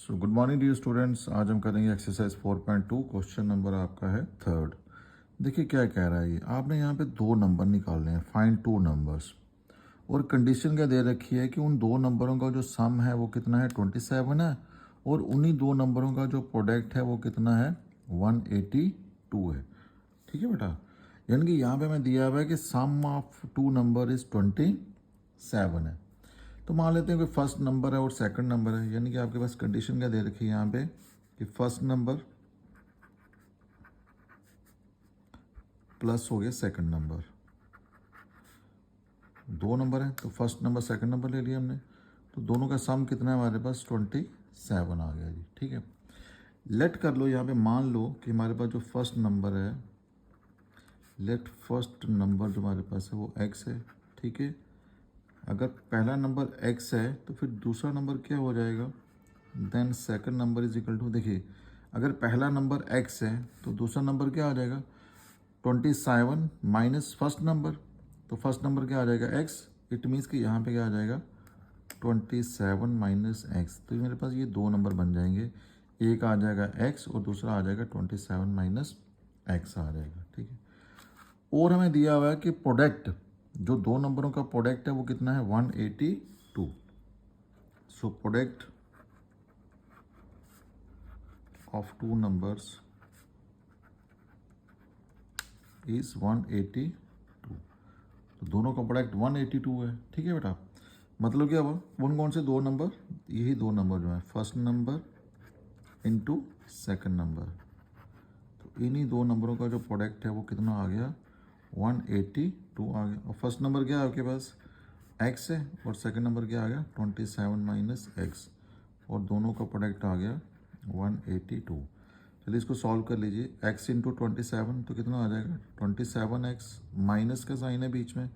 सो good morning dear students. आज हम करेंगे एक्सरसाइज 4.2। क्वेश्चन नंबर आपका है थर्ड। देखिए क्या कह रहा है ये, आपने यहाँ पे दो नंबर निकालने हैं, फाइंड टू नंबर्स। और कंडीशन क्या दे रखी है कि उन दो नंबरों का जो सम है वो कितना है 27 है, और उन्हीं दो नंबरों का जो प्रोडक्ट है वो कितना है 182 है। ठीक है बेटा, यानी कि यहाँ पे मैं दिया हुआ है कि सम ऑफ टू नंबर इज 27 है। तो मान लेते हैं कि फर्स्ट नंबर है और सेकंड नंबर है, यानी कि आपके पास कंडीशन क्या दे रखी है यहाँ पे कि फर्स्ट नंबर प्लस हो गया सेकंड नंबर। दो नंबर है तो फर्स्ट नंबर सेकंड नंबर ले लिया हमने, तो दोनों का सम कितना है हमारे पास 27 आ गया जी। ठीक है, लेट कर लो यहाँ पे, मान लो कि हमारे पास जो फर्स्ट नंबर है, लेट फर्स्ट नंबर जो हमारे पास है वो x है। ठीक है, अगर पहला नंबर x है तो फिर दूसरा नंबर क्या हो जाएगा, then second number is equal to, देखिए अगर पहला नंबर x है तो दूसरा नंबर क्या आ जाएगा 27 माइनस फर्स्ट नंबर, तो फर्स्ट नंबर क्या आ जाएगा x। इट मीन्स कि यहाँ पे क्या आ जाएगा 27 माइनस x, तो मेरे पास ये दो नंबर बन जाएंगे, एक आ जाएगा x और दूसरा आ जाएगा 27 माइनस x आ जाएगा। ठीक है, और हमें दिया हुआ है कि प्रोडक्ट, जो दो नंबरों का प्रोडक्ट है वो कितना है 182। So product of two numbers is 182। तो दोनों का प्रोडक्ट 182 है। ठीक है बेटा, मतलब क्या हुआ, कौन कौन से दो नंबर, यही दो नंबर जो है first number into second number, तो इन्हीं दो नंबरों का जो प्रोडक्ट है वो कितना आ गया 182 आ गया। और फर्स्ट नंबर क्या है आपके पास x है, और सेकंड नंबर क्या आ गया 27 माइनस x, और दोनों का प्रोडक्ट आ गया 182। चलिए इसको सॉल्व कर लीजिए, x इंटू 27 तो कितना आ जाएगा 27x, माइनस का साइन है बीच में,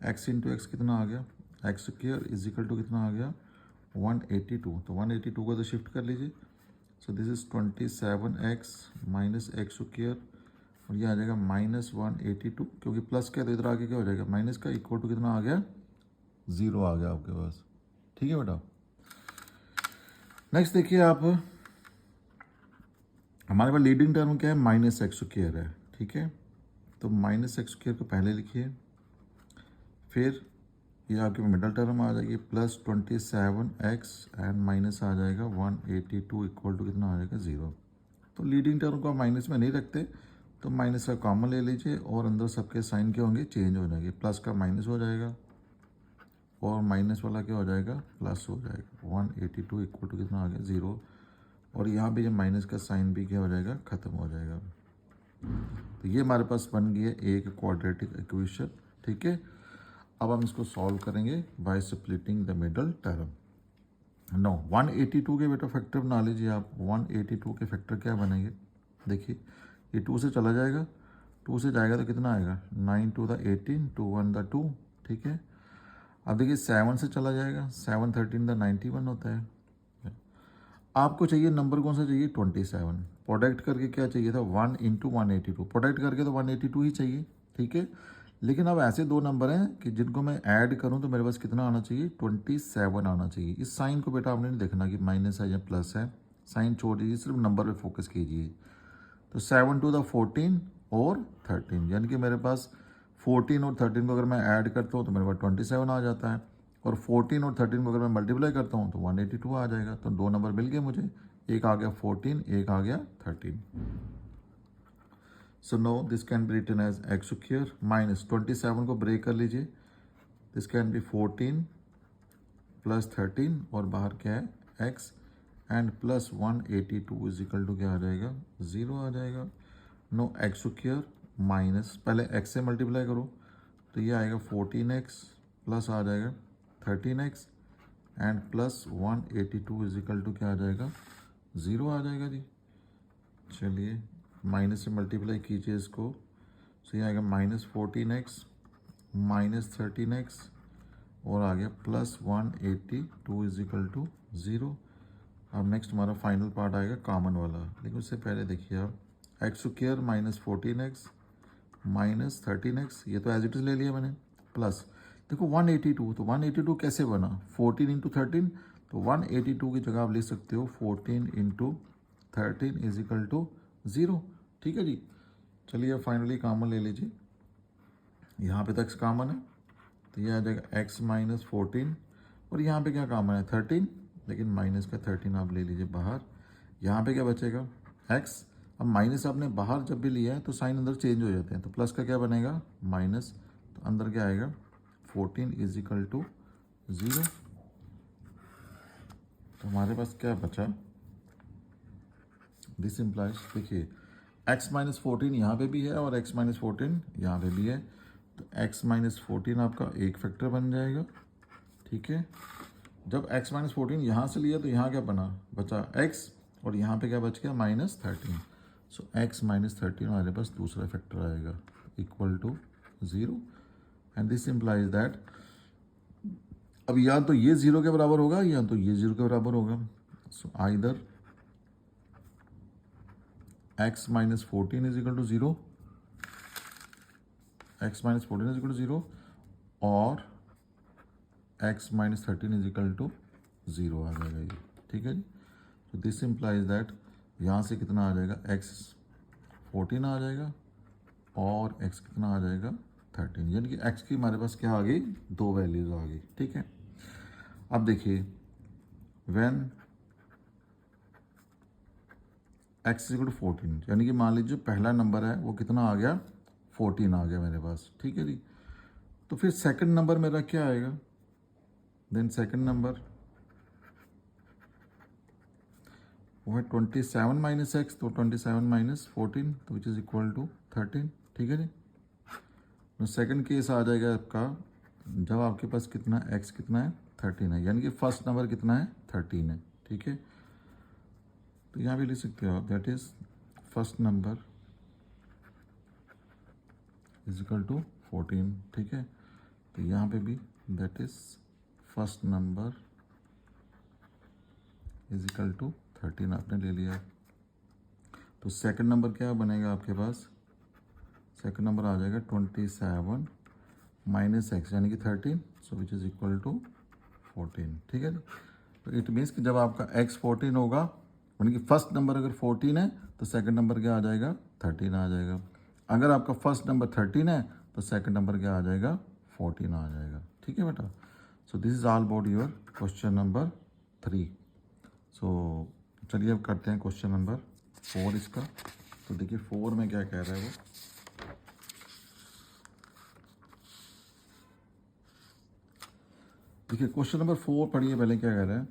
x इंटू एक्स कितना आ गया X square is equal to कितना आ गया 182। तो 182 को तो शिफ्ट कर लीजिए, so this is 27x minus x square, और ये आ जाएगा माइनस 182, क्योंकि प्लस क्या तो इधर आगे क्या हो जाएगा माइनस का, इक्वल टू कितना आ गया 0 आ गया आपके पास। ठीक है बेटा, नेक्स्ट देखिए आप, हमारे पास लीडिंग टर्म क्या है माइनस एक्स स्क्वायर है। ठीक है, तो माइनस एक्स स्क्वायर को पहले लिखिए, फिर ये आपकी मिडल टर्म आ जाएगी प्लस 27x एंड माइनस आ जाएगा 182 इक्वल टू कितना आ जाएगा 0। तो लीडिंग टर्म को आप माइनस में नहीं रखते, तो माइनस का कॉमन ले लीजिए और अंदर सबके साइन क्या होंगे चेंज हो जाएंगे, प्लस का माइनस हो जाएगा और माइनस वाला क्या हो जाएगा प्लस हो जाएगा। 182 इक्वल टू कितना आ गया 0, और यहाँ पे ये माइनस का साइन भी क्या हो जाएगा ख़त्म हो जाएगा। तो ये हमारे पास बन गई है एक क्वाड्रेटिक इक्वेशन। ठीक है, अब हम इसको सॉल्व करेंगे by splitting the middle term. No 182 के बेटा फैक्टर बना लीजिए आप। 182 के फैक्टर क्या बनेंगे, देखिए ये 2 से चला जाएगा, 2 से जाएगा तो कितना आएगा 9 टू द 18, 2 1 द 2। ठीक है, अब देखिए 7 से चला जाएगा, 7 13 द 91 होता है। आपको चाहिए नंबर कौन सा चाहिए 27, प्रोडक्ट करके क्या चाहिए था 1 इंटू 182, प्रोडक्ट करके तो 182 ही चाहिए। ठीक है, लेकिन अब ऐसे दो नंबर हैं कि जिनको मैं ऐड करूं तो मेरे पास कितना आना चाहिए 27 आना चाहिए। इस साइन को बेटा आपने नहीं देखना कि माइनस है या प्लस है, साइन छोड़ दीजिए, सिर्फ नंबर पे फोकस कीजिए। तो 7 टू द 14 और 13, यानी कि मेरे पास 14 और 13 को अगर मैं ऐड करता हूँ तो मेरे पास 27 आ जाता है, और 14 और 13 को अगर मैं मल्टीप्लाई करता हूँ तो 182 आ जाएगा। तो दो नंबर मिल गए मुझे, एक आ गया 14, एक आ गया 13। So no this can be written as X square minus 27 को ब्रेक कर लीजिए, दिस कैन बी 14 प्लस 13 और बाहर क्या है x and plus 182 is equal to क्या आ जाएगा 0 आ जाएगा। नो एक्स स्क्वायर माइनस, पहले x से मल्टीप्लाई करो तो ये आएगा 14x प्लस आ जाएगा 13x and plus 182 is equal to क्या आ जाएगा 0 आ जाएगा जी। चलिए माइनस से मल्टीप्लाई कीजिए इसको, तो ये आएगा माइनस 14x माइनस 13x और आ गया प्लस 182 इज इक्वल टू 0। अब नेक्स्ट हमारा फाइनल पार्ट आएगा कॉमन वाला, लेकिन उससे पहले देखिए आप x square minus 14x minus 13x, ये तो एज इट इज ले लिया मैंने, प्लस देखो 182, तो 182 कैसे बना 14 इंटू 13, तो 182 की जगह आप लिख सकते हो 14 इंटू 13 इज इक्वल टू 0। ठीक है जी। चलिए अब फाइनली कॉमन ले लीजिए, यहाँ पे तक कॉमन है तो ये आ जाएगा x माइनस 14, और यहाँ पे क्या कॉमन है 13, लेकिन माइनस का 13 आप ले लीजिए बाहर। यहाँ पे क्या बचेगा x। अब माइनस आपने बाहर जब भी लिया है तो साइन अंदर चेंज हो जाते हैं, तो प्लस का क्या बनेगा माइनस, तो अंदर क्या आएगा 14 इज इक्वल टू 0। तो हमारे पास क्या बचा, दिस इम्प्लाइज, देखिए x माइनस 14 यहाँ पे भी है और x माइनस 14 यहाँ पे भी है, तो x माइनस 14 आपका एक फैक्टर बन जाएगा। ठीक है, जब x माइनस 14 यहाँ से लिया तो यहाँ क्या बना, बचा x, और यहाँ पे क्या बच गया माइनस 13। सो x माइनस 13 हमारे पास दूसरा फैक्टर आएगा equal to 0, and this implies that, अब या तो ये 0 के बराबर होगा या तो ये 0 के बराबर होगा। So either x minus 14 is equal to 0, x minus 14 is equal to 0, और x minus 13 is equal to 0 आ जाएगा ये। ठीक है जी। तो दिस इम्प्लाइज दैट यहाँ से कितना आ जाएगा x 14 आ जाएगा और x कितना आ जाएगा 13, यानी कि x की हमारे पास क्या आ गई, दो वैल्यूज आ गई। ठीक है, अब देखिए व्हेन x इक्वल टू 14, यानी कि मान लीजिए पहला नंबर है वो कितना आ गया 14 आ गया मेरे पास। ठीक है जी, तो फिर सेकंड नंबर मेरा क्या आएगा, देन सेकंड नंबर वो है 27 माइनस एक्स, तो 27 माइनस 14 तो विच इज़ इक्वल टू 13। ठीक है जी। तो सेकंड केस आ जाएगा आपका जब आपके पास कितना x कितना है 13 है, यानी कि फर्स्ट नंबर कितना है 13 है। ठीक है, तो यहाँ भी लिख सकते हो आप that is first number is equal to 14। ठीक है, तो यहाँ पे भी that is first number is equal to 13 आपने ले लिया। तो सेकंड नंबर क्या बनेगा आपके पास, सेकंड नंबर आ जाएगा 27 माइनस एक्स यानी कि 13, सो विच इज़ इक्वल टू 14। ठीक है, तो इट मीन्स कि जब आपका x 14 होगा, यानी कि फर्स्ट नंबर अगर 14 है तो सेकंड नंबर क्या आ जाएगा 13 आ जाएगा। अगर आपका फर्स्ट नंबर 13 है तो सेकंड नंबर क्या आ जाएगा 14 आ जाएगा। ठीक है बेटा, so this is all about your question number 3। सो चलिए अब करते हैं क्वेश्चन नंबर 4 इसका। तो देखिए 4 में क्या कह रहा है वो, देखिए क्वेश्चन नंबर 4 पढ़िए पहले क्या कह रहा है,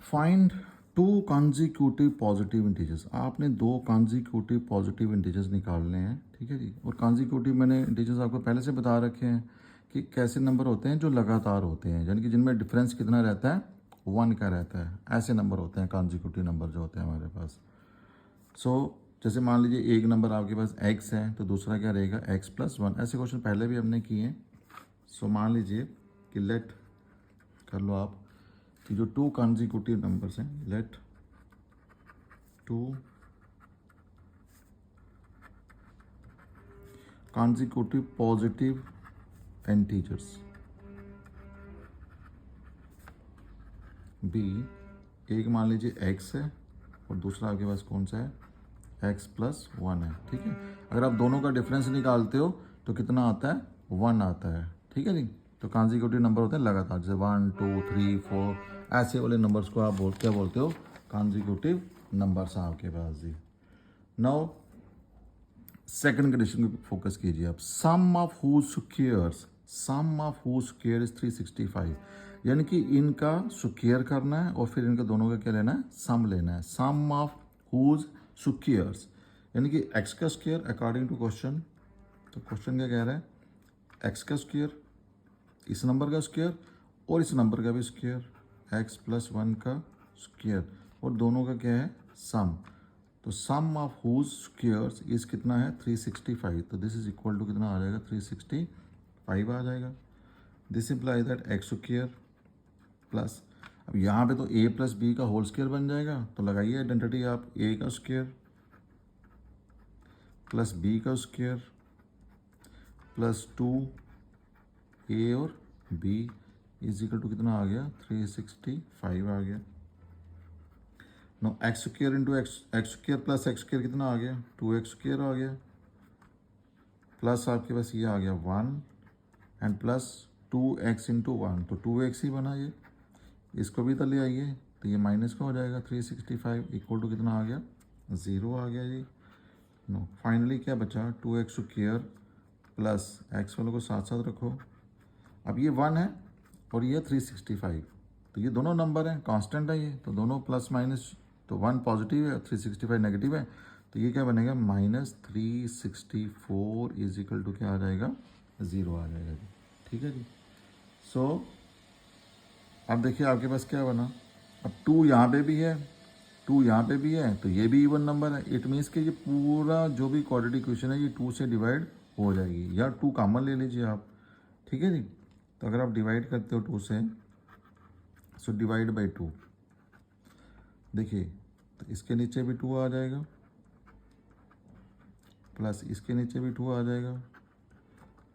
फाइंड 2 कॉन्जिक्यूटिव पॉजिटिव इंटीजर्स। आपने 2 कॉन्जिक्यूटिव पॉजिटिव इंटीजर्स निकालने हैं। ठीक है जी, और कॉन्जिक्यूटिव मैंने इंटीजर्स आपको पहले से बता रखे हैं कि कैसे नंबर होते हैं जो लगातार होते हैं, यानी कि जिनमें डिफरेंस कितना रहता है 1 का रहता है, ऐसे नंबर होते हैं कॉन्जिक्यूटिव नंबर जो होते हैं हमारे पास। सो जैसे मान लीजिए एक नंबर आपके पास x है तो दूसरा क्या रहेगा x प्लस 1, ऐसे क्वेश्चन पहले भी हमने किए हैं। सो मान लीजिए कि लेट कर लो आप कि जो 2 कॉन्जिक्यूटिव नंबर्स हैं, let 2 consecutive positive integers be, एक मान लीजिए x है और दूसरा आपके पास कौन सा है x प्लस 1 है। ठीक है, अगर आप दोनों का डिफरेंस निकालते हो तो कितना आता है 1 आता है। ठीक है जी, तो कॉन्जिक्यूटिव नंबर होते हैं लगातार, जैसे 1 2 3 4 ऐसे वाले नंबर्स को आप क्या बोलते हो कॉन्जिक्यूटिव नंबर्स हैं आपके पास जी। नाउ सेकंड कंडीशन पे फोकस कीजिए आप, sum of whose squares, sum of whose square is 365, यानी कि इनका स्क्वायर करना है और फिर इनका दोनों का क्या लेना है सम लेना है। सम ऑफ हुज स्क्वायर्स यानी कि x का स्क्वायर अकॉर्डिंग टू क्वेश्चन, तो क्वेश्चन क्या कह रहा है x का स्क्वायर, इस नंबर का स्क्वायर और इस नंबर का भी स्क्वायर, x प्लस 1 का स्क्वायर, और दोनों का क्या है सम। तो सम ऑफ हुज स्क्वायर्स इज कितना है 365, तो दिस इज इक्वल टू कितना आ जाएगा 365 आ जाएगा। This implies that x square plus, अब यहाँ पे तो a प्लस बी का होल स्क्वायर बन जाएगा, तो लगाइए आइडेंटिटी आप, a का स्क्वायर प्लस b का स्क्वायर प्लस 2a और b इजिकल टू कितना आ गया 365 आ गया। No x square into x square plus x square कितना आ गया 2x स्क्र आ गया, प्लस आपके पास ये आ गया 1 एंड प्लस 2x इंटू 1 तो 2x ही बना ये, इसको भी तो ले आइए तो ये माइनस का हो जाएगा 365 इक्वल टू कितना आ गया 0 आ गया जी। नो फाइनली क्या बचा 2x स्क्र प्लस एक्स वालों को साथ साथ रखो, अब ये 1 है और ये 365 तो ये दोनों नंबर हैं कांस्टेंट है ये, तो दोनों प्लस माइनस, तो 1 पॉजिटिव है 365 नेगेटिव है, तो ये क्या बनेगा -364 इजिकल टू क्या आ जाएगा 0 आ जाएगा जी। ठीक है जी। सो अब देखिए आपके पास क्या बना, अब 2 यहाँ पे भी है 2 यहाँ पे भी है तो ये भी इवन नंबर है, इट मीन्स कि ये पूरा जो भी क्वाड्रेटिक इक्वेशन है ये 2 से डिवाइड हो जाएगी, या 2 कॉमन ले लीजिए आप। ठीक है जी। तो अगर आप डिवाइड करते हो 2 से, सो डिवाइड बाई 2, देखिए तो इसके नीचे भी 2 आ जाएगा प्लस इसके नीचे भी 2 आ जाएगा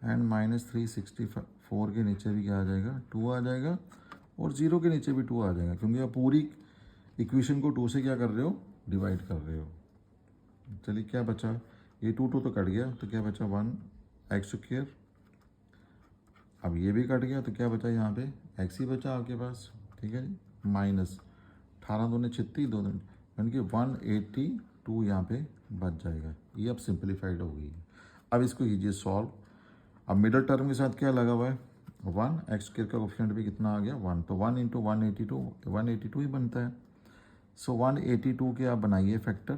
एंड -364 के नीचे भी क्या आ जाएगा 2 आ जाएगा, और 0 के नीचे भी 2 आ जाएगा, क्योंकि आप पूरी इक्वेशन को 2 से क्या कर रहे हो डिवाइड कर रहे हो। चलिए क्या बचा, ये 2 तो कट गया तो क्या बचा 1x स्क्र, अब ये भी कट गया तो क्या बचा यहाँ पे x ही बचा आपके पास। ठीक है जी, माइनस 18 दूने 36 2 यानी कि 182 यहाँ पे बच जाएगा। ये अब सिंप्लीफाइड हो गई है। अब इसको कीजिए सॉल्व। अब मिडल टर्म के साथ क्या लगा हुआ है 1, एक्स स्क्वायर का कोफिशिएंट भी कितना आ गया 1, तो 1 इंटू 182 ही बनता है। सो 182 के आप बनाइए फैक्टर,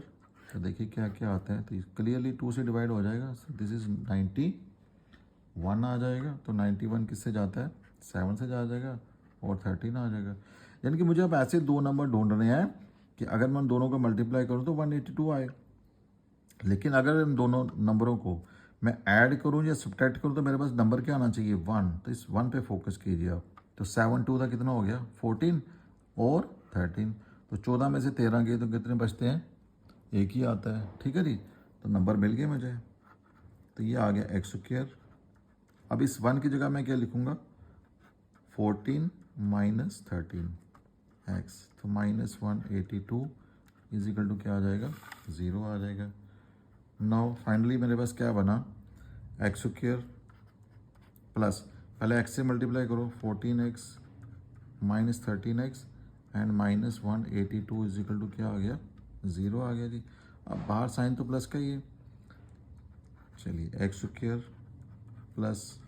तो देखिए क्या क्या आता है, तो क्लियरली 2 से डिवाइड हो जाएगा, दिस इज 91 आ जाएगा, तो 91 किससे जाता है 7 से जा जाएगा और 13 आ जाएगा। यानी कि मुझे अब ऐसे दो नंबर ढूंढने हैं कि अगर मैं दोनों को मल्टीप्लाई करूँ तो 182 आए, लेकिन अगर इन दोनों नंबरों को मैं ऐड करूँ या सब्ट्रैक्ट करूँ तो मेरे पास नंबर क्या आना चाहिए 1, तो इस 1 पे फोकस कीजिए आप। तो 7 2 था कितना हो गया 14 और 13, तो 14 में से 13 गए तो कितने बचते हैं, एक ही आता है। ठीक है जी, तो नंबर मिल गए मुझे, तो ये आ गया एक्स स्क्वायर। अब इस 1 की जगह मैं क्या लिखूँगा 14 माइनस 13 एक्स, तो -182 इजिकल टू क्या आ जाएगा 0 आ जाएगा। नाउ फाइनली मेरे पास क्या बना एक्स स्क्वायर प्लस, पहले एक्स से मल्टीप्लाई करो 14x minus 13x and -182 is equal to क्या आ गया 0 आ गया जी। अब बाहर साइन तो प्लस का ही है, चलिए x square plus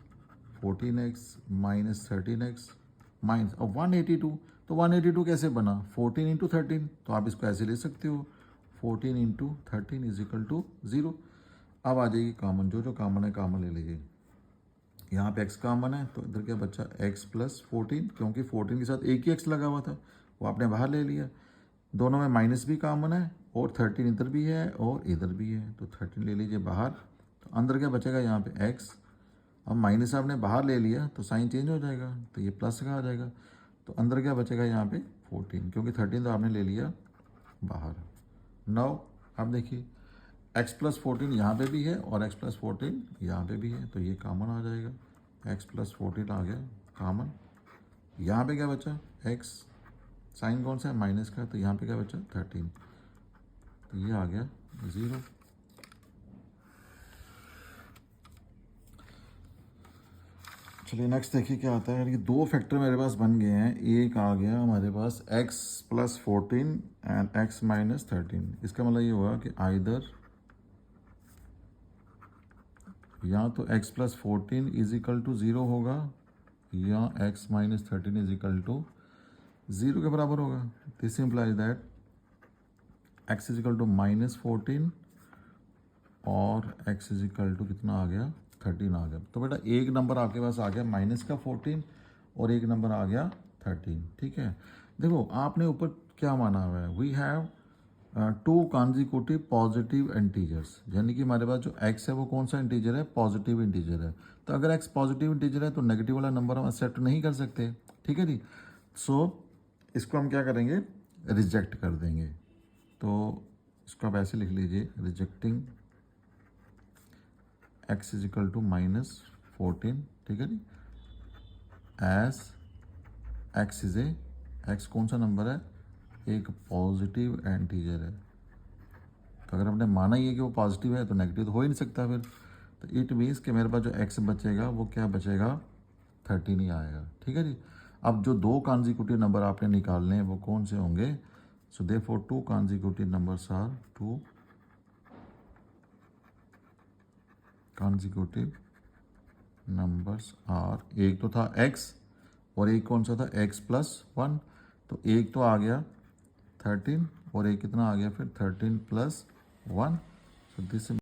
14x minus 13x minus, और 182, तो 182 कैसे बना 14 इंटू 13, तो आप इसको ऐसे ले सकते हो 14 इंटू 13 इजिकल टू 0। अब आ जाएगी कॉमन, जो कॉमन है कॉमन ले लीजिए। यहाँ पे x कॉमन है तो इधर क्या बचा x प्लस 14, क्योंकि 14 के साथ एक ही x लगा हुआ था वो आपने बाहर ले लिया। दोनों में माइनस भी कॉमन है और 13 इधर भी है और इधर भी है, तो 13 ले लीजिए बाहर, तो अंदर क्या बचेगा यहाँ पे x। अब माइनस आपने बाहर ले लिया तो साइन चेंज हो जाएगा, तो ये प्लस का आ जाएगा, तो अंदर क्या बचेगा यहाँ पे 14, क्योंकि 13 तो आपने ले लिया बाहर। नाउ अब देखिए x प्लस 14 यहाँ पे भी है और x प्लस 14 यहाँ पे भी है, तो ये कॉमन आ जाएगा, x प्लस 14 आ गया कॉमन। यहाँ पे क्या बचा x, साइन कौन सा है माइनस का, तो यहाँ पे क्या बचा 13, तो ये आ गया 0। चलिए नेक्स्ट देखिए क्या आता है। ये दो फैक्टर मेरे पास बन गए हैं, एक आ गया हमारे पास x plus 14 and x minus 13। इसका मतलब ये हुआ कि आइदर या तो x plus 14 is equal to 0 होगा या x minus 13 is equal to 0 के बराबर होगा। This implies that x is equal to -14 और x इज इक्वल टू कितना आ गया 13 आ गया। तो बेटा एक नंबर आपके पास आ गया माइनस का 14 और एक नंबर आ गया 13। ठीक है, देखो आपने ऊपर क्या माना हुआ है, we have 2 consecutive positive integers, यानी कि हमारे पास जो x है वो कौन सा इंटीजर है पॉजिटिव इंटीजर है। तो अगर x पॉजिटिव इंटीजर है तो नेगेटिव वाला नंबर हम एक्सेप्ट नहीं कर सकते। ठीक है जी, सो इसको हम क्या करेंगे रिजेक्ट कर देंगे। तो इसको आप ऐसे लिख लीजिए rejecting x is equal to -14, ठीक है जी, as X is a, X कौन सा नंबर है, एक पॉजिटिव एंटीजर है। तो अगर हमने माना ही है कि वो पॉजिटिव है तो नेगेटिव तो हो ही नहीं सकता फिर। तो इट मीन्स कि मेरे पास जो एक्स बचेगा वो क्या बचेगा, 13 ही आएगा। ठीक है जी। अब जो दो कॉन्जिक्यूटिव नंबर आपने निकालने हैं वो कौन से होंगे, so therefore two consecutive numbers are two consecutive numbers are, एक तो था x और एक कौन सा था x+1, तो एक तो आ गया 13 और एक कितना आ गया फिर 13+1, सो दिस